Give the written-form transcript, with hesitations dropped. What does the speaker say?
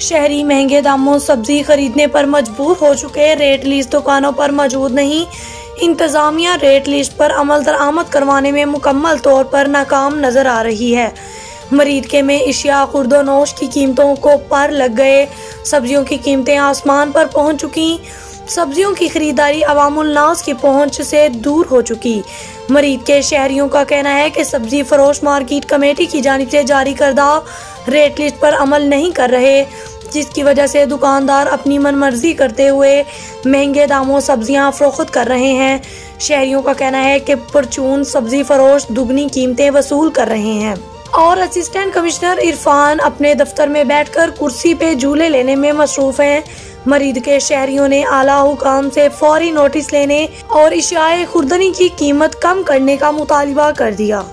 शहरी महंगे दामों सब्जी खरीदने पर मजबूर हो चुके। रेट लिस्ट दुकानों पर मौजूद नहीं। इंतजामिया रेट लिस्ट पर अमल दरामद करवाने में मुकम्मल तौर पर नाकाम नजर आ रही है। मरीदके में इशिया खुर्दोनोश की कीमतों को पर लग गए। सब्जियों की कीमतें आसमान पर पहुंच चुकी। सब्जियों की खरीदारी अवामुल नास की पहुंच से दूर हो चुकी। मरीदके शहरियों का कहना है कि सब्जी फरोश मार्केट कमेटी की जानिब से जारी करदा रेट लिस्ट पर अमल नहीं कर रहे, जिसकी वजह से दुकानदार अपनी मनमर्जी करते हुए महंगे दामों सब्जियां फरोख्त कर रहे हैं। शहरियों का कहना है कि परचून सब्जी फरोश दुगनी कीमतें वसूल कर रहे हैं और असिस्टेंट कमिश्नर इरफान अपने दफ्तर में बैठकर कुर्सी पे झूले लेने में मसरूफ हैं। मरीदके शहरियों ने आला हुकाम से फौरी नोटिस लेने और इशियाए खुर्दनी की कीमत कम करने का मुतालिबा कर दिया।